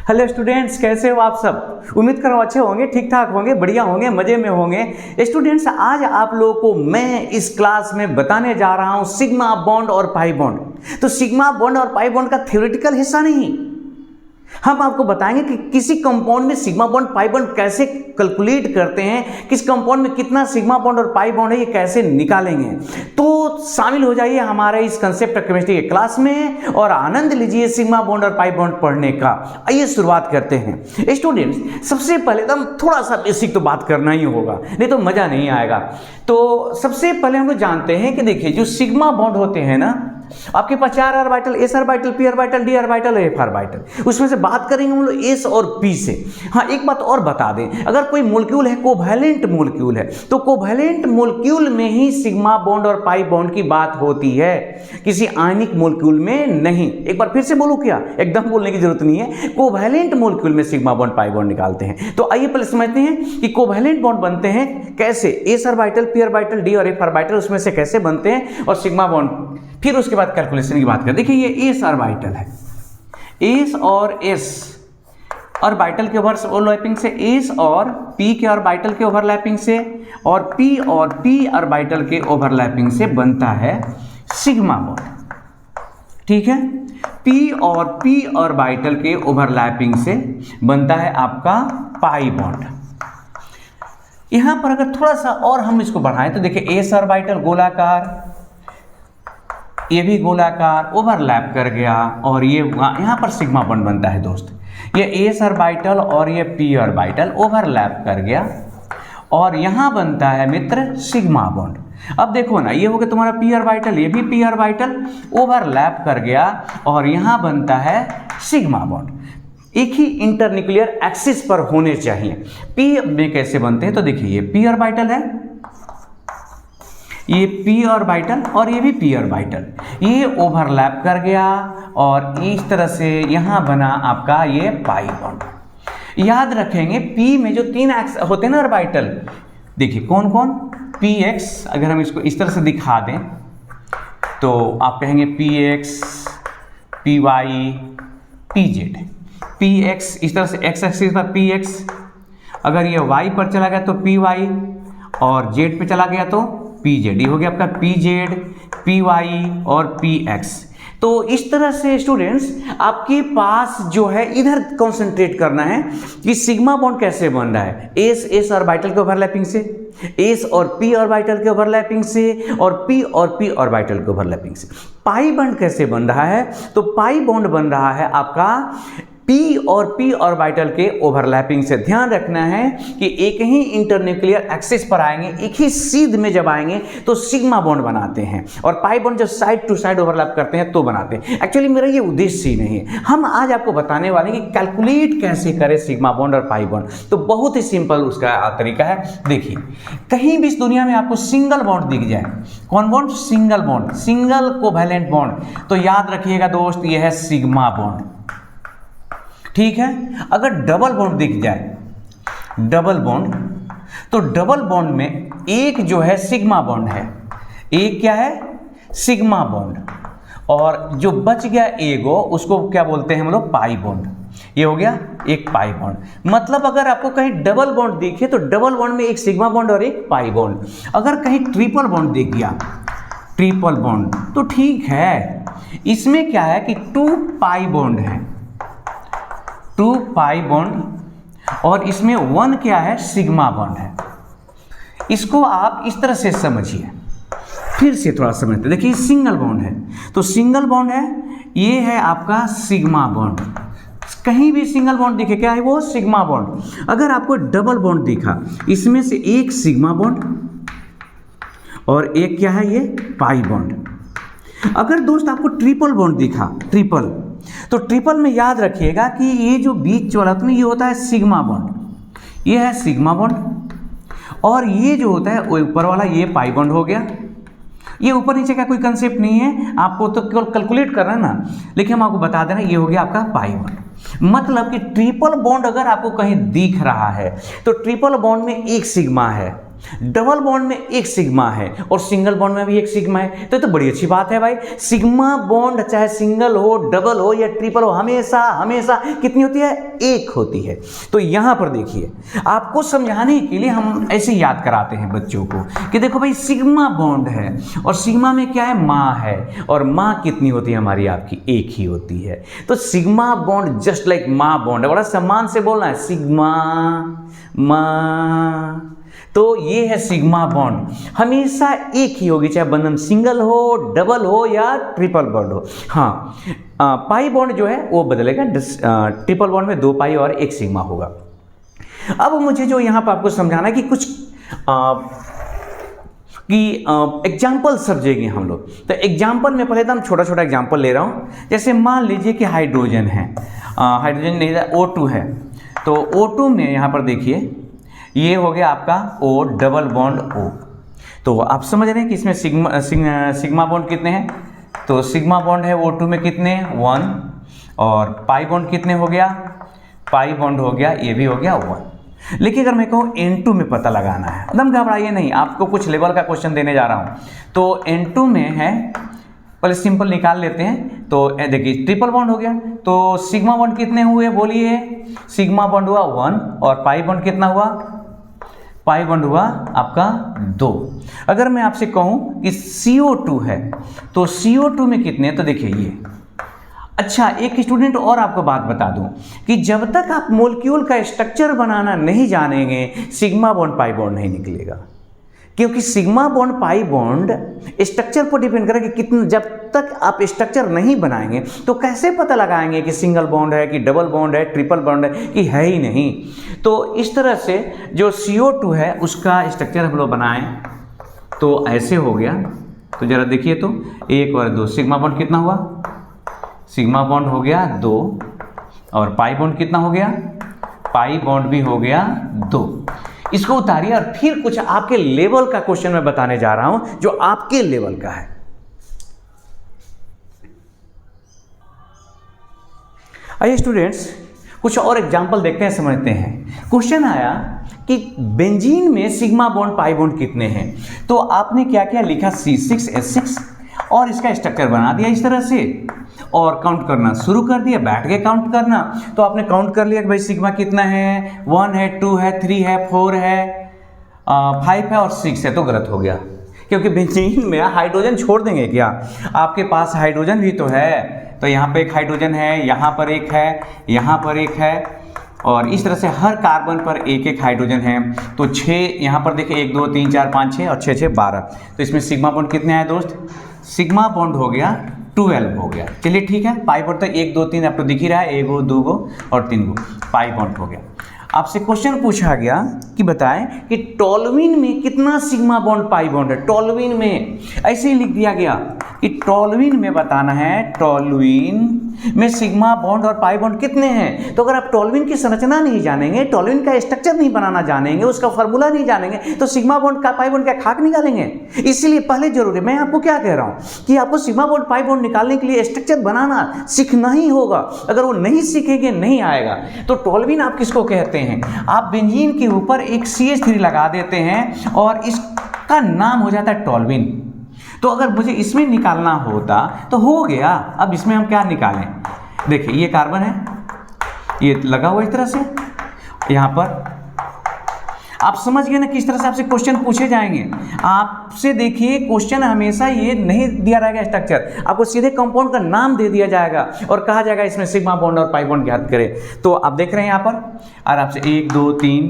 Hello students, कैसे हो आप सब। उम्मीद कर रहा हूँ अच्छे होंगे, ठीक ठाक होंगे, बढ़िया होंगे, मजे में होंगे। स्टूडेंट्स, आज आप लोगों को मैं इस क्लास में बताने जा रहा हूँ सिग्मा बॉन्ड और पाई बॉन्ड। तो सिग्मा बॉन्ड और पाई बॉन्ड का थ्योरेटिकल हिस्सा नहीं, हम आपको बताएंगे कि किसी कंपाउंड में सिग्मा बॉन्ड पाई बॉन्ड कैसे कैलकुलेट करते हैं, किस कंपाउंड में कितना सिग्मा बॉन्ड और पाई बॉन्ड है, ये कैसे निकालेंगे। तो शामिल हो जाइए हमारे इस कंसेप्ट ऑफ केमिस्ट्री के क्लास में और आनंद लीजिए सिग्मा बॉन्ड और पाई बॉन्ड पढ़ने का। आइए शुरुआत करते हैं। स्टूडेंट्स, सबसे पहले एकदम थोड़ा सा बेसिक तो बात करना ही होगा, नहीं तो मजा नहीं आएगा। तो सबसे पहले हम लोग जानते हैं कि देखिए, जो सिग्मा बॉन्ड होते हैं ना, आपके पास 4 orbital, S orbital, P orbital, D orbital, F orbital, उसमें से बात करेंगे हम लोग एस और पी से। हाँ, एक बात और बता दें, अगर कोई मॉलिक्यूल है, कोवैलेंट मॉलिक्यूल है, तो कोवैलेंट मॉलिक्यूल में ही सिग्मा बॉन्ड और पाई बॉन्ड की बात होती है, किसी आयनिक मॉलिक्यूल में नहीं। एक बार फिर से बोलूं क्या, एकदम बोलने की जरूरत नहीं है, कोवैलेंट मॉलिक्यूल में सिग्मा बॉन्ड पाई बॉन्ड निकालते हैं। तो आइए पहले समझते हैं कि कोवैलेंट बॉन्ड बनते हैं कैसे, S orbital, P orbital, D और एफ ऑर्बिटल, उसमें से कैसे बनते हैं, और सिग्मा बॉन्ड। फिर उसके बाद कैलकुलेशन की बात करें। देखिए, ये एस ऑर्बिटल है, एस और एस ऑर्बिटल के ओवरलैपिंग से, एस और पी के ऑर्बिटल के ओवरलैपिंग से, और पी और पी ऑर्बिटल के ओवरलैपिंग से बनता है सिग्मा बॉन्ड। ठीक है, पी और पी ऑर्बिटल के ओवरलैपिंग से बनता है आपका पाई बॉन्ड। यहां पर अगर थोड़ा सा और हम इसको बढ़ाएं तो देखिए, एस ऑर्बिटल गोलाकार, ये भी गोलाकार ओवरलैप कर गया, और ये यहाँ पर सिग्मा बॉन्ड बनता है दोस्त। ये एस ऑर्बिटल और ये पी ऑर्बिटल ओवरलैप कर गया, और यहाँ बनता है मित्र सिग्मा बॉन्ड। अब देखो ना, ये हो गया तुम्हारा पी ऑर्बिटल, ये भी पी ऑर्बिटल ओवरलैप कर गया, और यहाँ बनता है सिग्मा बॉन्ड। एक ही इंटरन्यूक्लियर एक्सिस पर होने चाहिए। पी में कैसे बनते हैं तो देखिए, ये पी ऑर्बिटल है, ये पी ऑर्बिटल और ये भी पी ऑर्बिटल, ये ओवरलैप कर गया, और इस तरह से यहाँ बना आपका ये पाई बॉन्ड। याद रखेंगे, पी में जो 3 एक्स होते हैं ना ऑर्बिटल, देखिए कौन कौन, पी एक्स, अगर हम इसको इस तरह से दिखा दें तो आप कहेंगे P X, P Y, P Z. P X इस तरह से एक्स एक्सिस पर पी एक्स, अगर ये वाई पर चला गया तो पी वाई, और जेड पे चला गया तो पी जेड। ये हो गया आपका पी जेड, पी वाई और पी एक्स। तो इस तरह से स्टूडेंट्स आपके पास जो है, इधर कंसंट्रेट करना है कि सिग्मा बॉन्ड कैसे बन रहा है। एस ऑर्बिटल के ओवरलैपिंग से, एस और पी ऑर्बिटल के ओवरलैपिंग से, और पी ऑर्बिटल के ओवरलैपिंग से। पाई बॉन्ड कैसे बन रहा है, तो पाई बॉन्ड बन रहा है आपका पी और पी ऑर्बिटल के ओवरलैपिंग से। ध्यान रखना है कि एक ही इंटरन्यूक्लियर एक्सिस पर आएंगे, एक ही सीध में जब आएंगे तो सिग्मा बॉन्ड बनाते हैं, और पाई बॉन्ड जब साइड टू साइड ओवरलैप करते हैं तो बनाते हैं। एक्चुअली मेरा ये उद्देश्य ही नहीं है, हम आज आपको बताने वाले हैं कि कैलकुलेट कैसे करें सिग्मा बॉन्ड और पाई बॉन्ड। तो बहुत ही सिंपल उसका तरीका है। देखिए, कहीं भी इस दुनिया में आपको सिंगल बॉन्ड दिख जाए, कौन bond, single bond, single covalent bond, तो याद रखिएगा दोस्त, ये है सिग्मा बॉन्ड। ठीक है, अगर डबल बॉन्ड दिख जाए, डबल बॉन्ड, तो डबल बॉन्ड में एक जो है सिग्मा बॉन्ड है, एक क्या है, सिग्मा बॉन्ड, और जो बच गया एगो, उसको क्या बोलते हैं हम लोग, पाई बॉन्ड। ये हो गया एक पाई बॉन्ड। मतलब अगर आपको कहीं डबल बॉन्ड दिखे तो डबल बॉन्ड में एक सिग्मा बॉन्ड और एक पाई बॉन्ड। अगर कहीं ट्रिपल बॉन्ड दिख गया, ट्रिपल बॉन्ड, तो ठीक है, इसमें क्या है कि 2 पाई बॉन्ड है, 2 पाई बॉन्ड, और इसमें 1 क्या है, सिग्मा बॉन्ड है। इसको आप इस तरह से समझिए, फिर से थोड़ा समझते। देखिए, सिंगल बॉन्ड है, तो सिंगल बॉन्ड है, ये है आपका सिग्मा बॉन्ड। कहीं भी सिंगल बॉन्ड दिखे, क्या है वो, सिग्मा बॉन्ड। अगर आपको डबल बॉन्ड दिखा, इसमें से एक सिग्मा बॉन्ड और एक क्या है, ये पाई बॉन्ड। अगर दोस्त आपको ट्रिपल बॉन्ड दिखा, ट्रिपल, तो ट्रिपल में याद रखिएगा कि ये जो बीच वाला होता है, ये होता है सिग्मा बॉन्ड, ये है सिग्मा बॉन्ड, और ये जो होता है ऊपर वाला, ये पाई बॉन्ड हो गया। ये ऊपर नीचे का कोई कंसेप्ट नहीं है, आपको तो केवल कैलकुलेट करना है ना, लेकिन हम आपको बता देना, ये हो गया आपका पाई बॉन्ड। मतलब कि ट्रिपल बॉन्ड अगर आपको कहीं दिख रहा है तो ट्रिपल बॉन्ड में एक सिग्मा है, डबल बॉन्ड में एक सिग्मा है और सिंगल बॉन्ड में भी एक सिग्मा है, तो बड़ी अच्छी बात है भाई। सिग्मा बॉन्ड चाहे सिंगल हो, डबल हो या ट्रिपल हो, हमेशा हमेशा कितनी होती है? एक होती है। तो यहां पर देखिए, आपको समझाने के लिए हम ऐसे याद कराते हैं बच्चों को कि देखो भाई, सिग्मा बॉन्ड है और सिग्मा में क्या है? माँ है, और माँ कितनी होती है हमारी? आपकी एक ही होती है। तो सिग्मा बॉन्ड जस्ट लाइक माँ बॉन्ड है। बड़ा सम्मान से बोलना है, सिग्मा माँ। तो ये है सिग्मा बॉन्ड, हमेशा एक ही होगी, चाहे बंधन सिंगल हो, डबल हो या ट्रिपल बॉन्ड हो। हाँ, पाई बॉन्ड जो है वो बदलेगा, ट्रिपल बॉन्ड में 2 पाई और 1 सिग्मा होगा। अब मुझे जो यहाँ पर आपको समझाना है कि कुछ एग्जाम्पल समझेंगे हम लोग। तो एग्जाम्पल में पहले तो हम छोटा छोटा एग्जाम्पल ले रहा हूँ। जैसे मान लीजिए कि हाइड्रोजन है, हाइड्रोजन नहीं O2 है, तो O2 में यहाँ पर देखिए, ये हो गया आपका O, डबल बॉन्ड O। तो आप समझ रहे हैं कि इसमें सिग्मा बॉन्ड कितने हैं? तो सिग्मा बॉन्ड है O2 में कितने? 1। और पाई बॉन्ड कितने हो गया? पाई बॉन्ड हो गया, ये भी हो गया 1। लेकिन अगर मैं कहूँ N2 में पता लगाना है, एकदम घबराइए नहीं, आपको कुछ लेवल का क्वेश्चन देने जा रहा हूँ। तो N2 में है, पहले सिंपल निकाल लेते हैं। तो देखिए, ट्रिपल बॉन्ड हो गया, तो सिग्मा बॉन्ड कितने हुए बोलिए? सिग्मा बॉन्ड हुआ 1 और पाई बॉन्ड कितना हुआ? पाई बॉन्ड हुआ आपका 2। अगर मैं आपसे कहूं कि CO2 है, तो CO2 में कितने? तो देखिए ये। अच्छा, एक स्टूडेंट और आपको बात बता दूं कि जब तक आप मोलिक्यूल का स्ट्रक्चर बनाना नहीं जानेंगे, सिग्मा बॉन्ड पाई बॉन्ड नहीं निकलेगा। क्योंकि sigma bond pi bond structure पर डिपेंड करेगा कि कितना, जब तक आप स्ट्रक्चर नहीं बनाएंगे तो कैसे पता लगाएंगे कि सिंगल बॉन्ड है कि डबल बॉन्ड है, ट्रिपल बॉन्ड है कि है ही नहीं। तो इस तरह से जो CO2 है उसका स्ट्रक्चर हम लोग बनाएं, तो ऐसे हो गया। तो जरा देखिए, तो 1 और 2, सिग्मा बॉन्ड कितना हुआ? सिग्मा बॉन्ड हो गया 2 और पाई बॉन्ड कितना हो गया? पाई बॉन्ड भी हो गया 2। इसको उतारिए और फिर कुछ आपके लेवल का क्वेश्चन मैं बताने जा रहा हूं, जो आपके लेवल का है। आइए स्टूडेंट्स, कुछ और एग्जांपल देखते हैं, समझते हैं। क्वेश्चन आया कि बेंजीन में सिग्मा बॉन्ड पाई बॉन्ड कितने हैं? तो आपने क्या क्या लिखा? C6H6 और इसका स्ट्रक्चर बना दिया इस तरह से और काउंट करना शुरू कर दिया, बैठ के काउंट करना। तो आपने काउंट कर लिया कि भाई सिग्मा कितना है? 1 है, 2 है, 3 है, 4 है, 5 है और 6 है। तो गलत हो गया, क्योंकि बेंजीन में हाइड्रोजन छोड़ देंगे क्या? आपके पास हाइड्रोजन भी तो है, तो यहाँ पे एक हाइड्रोजन है, यहाँ पर एक है, यहाँ पर एक है, और इस तरह से हर कार्बन पर एक एक हाइड्रोजन है। तो 6 यहाँ पर देखिए, 1 2 3 4 5 6 और 6 6 12। तो इसमें सिग्मा बॉन्ड कितने आए दोस्त? सिग्मा बॉन्ड हो गया 12 हो गया। चलिए ठीक है, पाई बॉन्ड तो 1 2 3 आपको दिख ही रहा है, 1 2 और 3 पाई बॉन्ड हो गया। आपसे क्वेश्चन पूछा गया कि बताएं कि टोल्यूइन में कितना सिग्मा बॉन्ड पाई बॉन्ड है? टोल्यूइन में ऐसे ही लिख दिया गया कि टोल्यूइन में बताना है, टोल्यूइन में सिग्मा बॉन्ड और पाई बॉन्ड कितने हैं। तो अगर आप टोल्यूइन की संरचना नहीं जानेंगे, टोल्यूइन का स्ट्रक्चर नहीं बनाना जानेंगे, उसका फार्मूला नहीं जानेंगे, तो सिग्मा बॉन्ड का पाई बॉन्ड का खाक निकालेंगे। इसलिए पहले जरूरी, मैं आपको क्या कह रहा हूं कि आपको सिग्मा बॉन्ड पाई बॉन्ड निकालने के लिए स्ट्रक्चर बनाना सीखना ही होगा। अगर वो नहीं सीखेंगे नहीं आएगा। तो टोल्यूइन आप किसको कहते हैं? आप बेंजीन के ऊपर एक CH3 लगा देते हैं और इसका नाम हो जाता है टोल्यूइन। तो अगर मुझे इसमें निकालना होता तो हो गया। अब इसमें हम क्या निकालें? देखिए, ये कार्बन है, ये लगा हुआ इस तरह से, यहाँ पर आप समझ गए ना किस तरह से आपसे क्वेश्चन पूछे जाएंगे। आपसे देखिए, क्वेश्चन हमेशा ये नहीं दिया रहेगा स्ट्रक्चर, आपको सीधे कंपाउंड का नाम दे दिया जाएगा और कहा जाएगा इसमें सिग्मा बॉन्ड और पाई बॉन्ड ज्ञात करें। तो आप देख रहे हैं यहाँ पर, और आपसे 1 2 3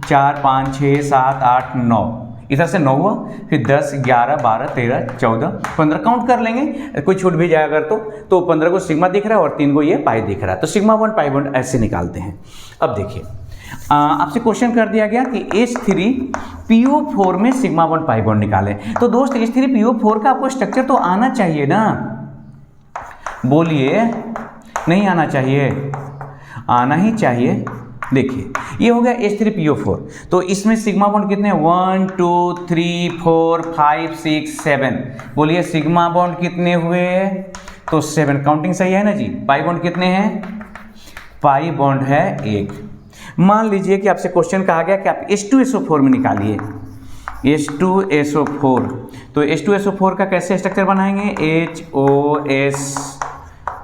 4 5 6 7 8 9 इधर से 9 हुआ, फिर 10 11 12 13 14 15 काउंट कर लेंगे, कोई छूट भी जाए अगर तो 15 को सिग्मा दिख रहा है और 3 को ये पाई दिख रहा है। तो सिग्मा बॉन्ड पाई बॉन्ड ऐसे निकालते हैं। अब देखिए, आपसे क्वेश्चन कर दिया गया कि H3PO4 में सिग्मा बॉन्ड पाई बॉन्ड निकालें। तो दोस्त, H3PO4 का आपको स्ट्रक्चर तो आना चाहिए ना, बोलिए। नहीं आना चाहिए? आना ही चाहिए। देखिए, ये हो गया H3PO4। तो इसमें सिग्मा बॉन्ड कितने? 1 2 3 4 5 6 7। बोलिए सिग्मा बॉन्ड कितने हुए? तो 7। काउंटिंग सही है ना जी? पाई बॉन्ड कितने हैं? पाई बॉन्ड है 1। मान लीजिए कि आपसे क्वेश्चन कहा गया कि आप H2SO4 में निकालिए। H2SO4। तो H2SO4 का कैसे स्ट्रक्चर बनाएंगे, HOSO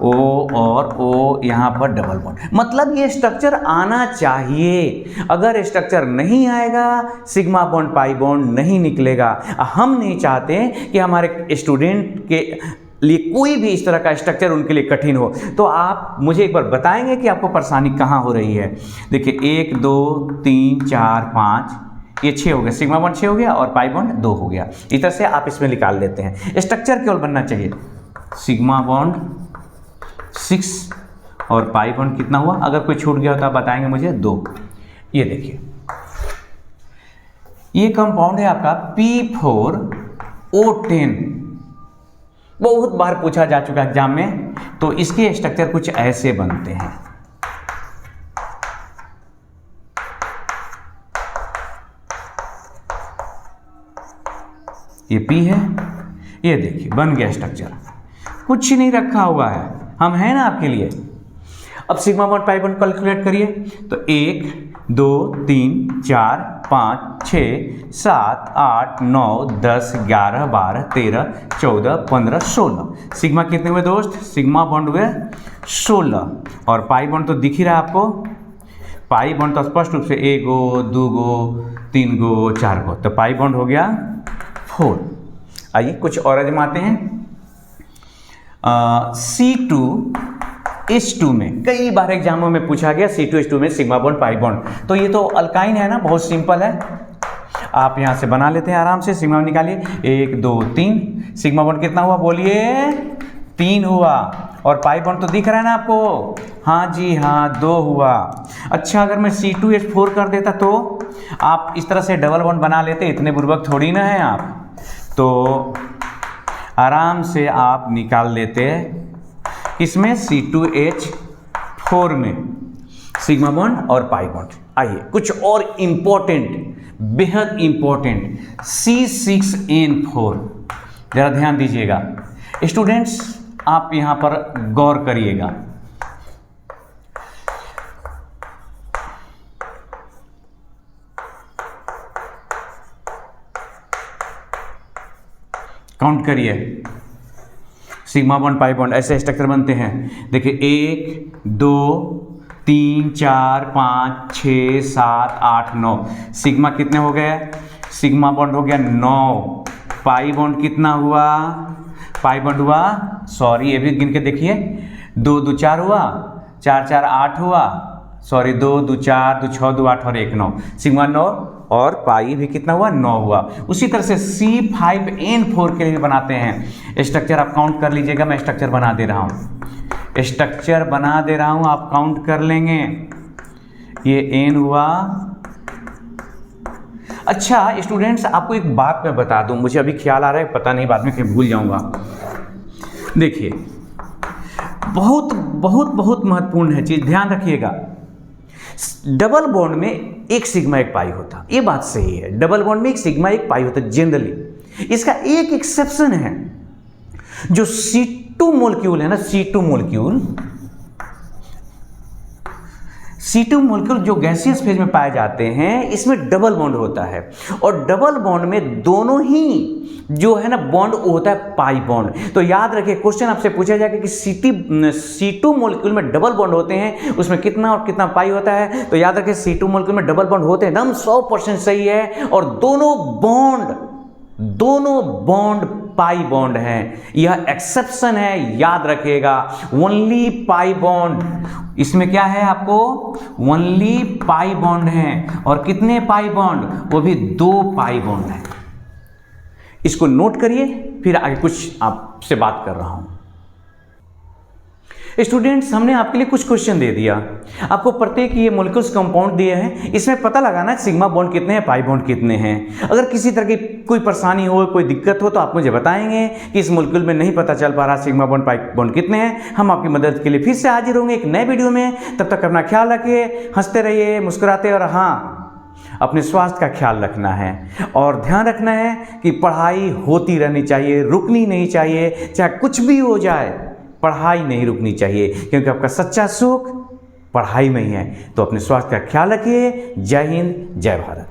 और O यहाँ पर डबल बॉन्ड, मतलब ये स्ट्रक्चर आना चाहिए। अगर स्ट्रक्चर नहीं आएगा सिग्मा बॉन्ड पाई बॉन्ड नहीं निकलेगा। हम नहीं चाहते कि हमारे स्टूडेंट के लिए कोई भी इस तरह का स्ट्रक्चर उनके लिए कठिन हो। तो आप मुझे एक बार बताएंगे कि आपको परेशानी कहाँ हो रही है। देखिए 1 2 3 4 5 ये 6 हो गया, सिग्मा बॉन्ड 6 हो गया और पाई बॉन्ड 2 हो गया। इस तरह से आप इसमें निकाल लेते हैं। स्ट्रक्चर केवल बनना चाहिए, सिग्मा बॉन्ड 6 और पाई बॉन्ड कितना हुआ, अगर कोई छूट गया हो तो आप बताएंगे मुझे 2। ये देखिए ये कंपाउंड है आपका P4O10, बहुत बार पूछा जा चुका है एग्जाम में। तो इसके स्ट्रक्चर कुछ ऐसे बनते हैं। ये P है, ये देखिए बन गया स्ट्रक्चर, कुछ नहीं रखा हुआ है, हम हैं ना आपके लिए। अब sigma bond pi bond calculate करिए। तो 1 2 3 4 5 6 7 8 9 10 11 12 13 14 15 16 सिग्मा कितने हुए दोस्त, सिग्मा बॉन्ड हुए 16 और पाई बॉन्ड तो दिख ही रहा है आपको। पाई बॉन्ड तो स्पष्ट रूप से 1 गो 2 गो 3 गो 4 गो, तो पाई बॉन्ड हो गया 4। आइए कुछ और आजमाते हैं। C2H2 में कई बार एग्जामों में पूछा गया C2H2 में सिग्मा बॉन्ड पाई बॉन्ड। तो ये तो अल्काइन है ना, बहुत सिंपल है। आप यहाँ से बना लेते हैं आराम से। सिग्मा बॉन्ड निकालिए, 1 2 3 सिग्मा बॉन्ड कितना हुआ बोलिए, 3 हुआ। और पाई बॉन्ड तो दिख रहा है ना आपको, हाँ जी हाँ 2 हुआ। अच्छा अगर मैं C2H4 कर देता तो आप इस तरह से डबल बॉन्ड बना लेते, इतने बुर्बक थोड़ी ना है आप, तो आराम से आप निकाल लेते इसमें C2H4 में सिग्मा बॉन्ड और पाई बॉन्ड। आइए कुछ और इम्पोर्टेंट, बेहद इम्पोर्टेंट, C6N4 जरा ध्यान दीजिएगा स्टूडेंट्स, आप यहां पर गौर करिएगा। काउंट करिए, सिग्मा बॉन्ड पाई बॉन्ड ऐसे स्ट्रक्चर बनते हैं। देखिए 1 2 3 4 5 6 7 8 9 सिग्मा कितने हो गए, सिग्मा बॉन्ड हो गया 9। पाई बॉन्ड कितना हुआ, पाई बॉन्ड हुआ, सॉरी ये भी गिन के देखिए, 2 2 4 हुआ, 4 4 8 हुआ, सॉरी 2 2 4 2 6 2 8 और 1 9 सिग्मा 9 और पाई भी कितना हुआ 9 हुआ। उसी तरह से C5N4 के लिए बनाते हैं स्ट्रक्चर, आप काउंट कर लीजिएगा। मैं स्ट्रक्चर बना दे रहा हूँ, स्ट्रक्चर बना दे रहा हूँ, आप काउंट कर लेंगे। ये N हुआ। अच्छा स्टूडेंट्स आपको एक बात मैं बता दूं, मुझे अभी ख्याल आ रहा है, पता नहीं बाद में कहीं भूल जाऊंगा। देखिए बहुत बहुत बहुत महत्वपूर्ण है चीज, ध्यान रखिएगा। डबल बॉन्ड में एक सिग्मा एक पाई होता, ये बात सही है, डबल बॉन्ड में एक सिग्मा एक पाई होता जनरली। इसका एक एक्सेप्शन है, जो C2 मॉलिक्यूल है ना, C2 मॉलिक्यूल जो गैसियस फेज में पाए जाते हैं, इसमें डबल बॉन्ड होता है। और डबल बॉन्ड में दोनों ही जो है ना बॉन्ड वो होता है पाई बॉन्ड। तो याद रखिए क्वेश्चन आपसे पूछा जाएगा कि C2 मॉलिक्यूल में डबल बॉन्ड होते हैं, उसमें कितना और कितना पाई होता है। तो याद रखिए C2 मॉलिक्यूल में डबल बॉन्ड होते हैं, एकदम 100% सही है। और दोनों बॉन्ड पाई बॉन्ड हैं, यह एक्सेप्शन है, याद रखिएगा। ओनली पाई बॉन्ड, इसमें क्या है आपको, ओनली पाई बॉन्ड हैं। और कितने पाई बॉन्ड, वो भी 2 पाई बॉन्ड हैं। इसको नोट करिए, फिर आगे कुछ आपसे बात कर रहा हूं। स्टूडेंट्स हमने आपके लिए कुछ क्वेश्चन दे दिया, आपको प्रत्येक ये मॉलिक्यूल्स कंपाउंड दिए हैं, इसमें पता लगाना है सिग्मा बॉन्ड कितने हैं, पाई बॉन्ड कितने हैं। अगर किसी तरह की कोई परेशानी हो, कोई दिक्कत हो, तो आप मुझे बताएंगे कि इस मॉलिक्यूल में नहीं पता चल पा रहा सिग्मा बॉन्ड पाई बॉन्ड कितने हैं। हम आपकी मदद के लिए फिर से हाजिर होंगे एक नए वीडियो में। तब तक अपना ख्याल रखिए, हंसते रहिए, मुस्कुराते, और हाँ अपने स्वास्थ्य का ख्याल रखना है। और ध्यान रखना है कि पढ़ाई होती रहनी चाहिए, रुकनी नहीं चाहिए। चाहे कुछ भी हो जाए, पढ़ाई नहीं रुकनी चाहिए, क्योंकि आपका सच्चा सुख पढ़ाई में ही है। तो अपने स्वास्थ्य का ख्याल रखिए। जय हिंद, जय भारत।